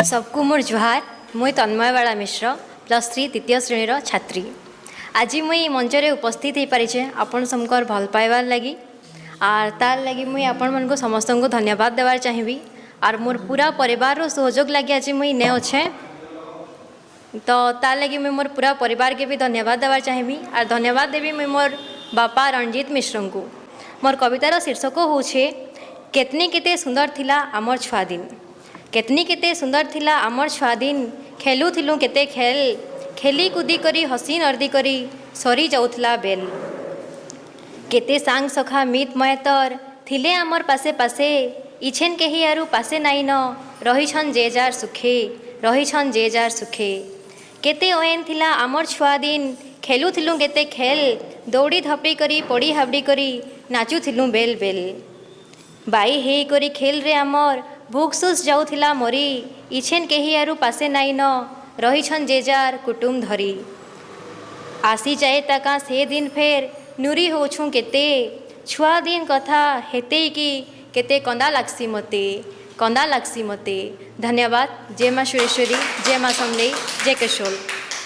सबको मोर जुहार मुई तन्मयबाला मिश्र +3 तृतीय श्रेणी छात्री। आज मुई मंच रे उपस्थित हो पारिछे आपण समकर भल पाइबार लगी आर तार लगी मुई आपण मन को समस्त को धन्यवाद देवार चाहिए। आर मोर पूरा परिवार रो सहयोग लगी आज मुई ने अच्छे तो तार लगी मुई मोर पूरा परिवार के भी धन्यवाद देवार चाहिए। आर धन्यवाद देवी मुई मोर बापा रणजीत मिश्र को। मोर कवितार शीर्षक होछे केतनी केते सुंदर थिला आमर छुआ दिन। केतनी केते सुंदर थिला आमर छुआ दिन खेलुथिलु केते खेल खेली कूदी करी हसी नर्दी करी सरी जाउथला बेल। केते सांग सखा मीत मयतर थिले आमर पासे पासे इछेन केही आरु पासे नाई न रहिछन जे जार सुखे रहिछन जे जार सुखे। केते ओएन थिला आमर छुआ दिन खेलुथिलु केते खेल दौड़ी धपी करी पड़ी हाबड़ी करी नाचुथिलु बेल बेल। बाई हे करी खेल रे आमर भूख सुस जाउथिला मरी इछेन केही आरु पासे नाई न रहिछन जे जार कुटुम धरी। आसी जाए ताका से दिन फेर नुरी होछुं केते छुआ दिन कथा हेते कि केते कंदा लागसी मते कंदा लागसी मते। धन्यवाद। जय माँ सुरेश्वरी, जय माँ समलेई, जय केशोल।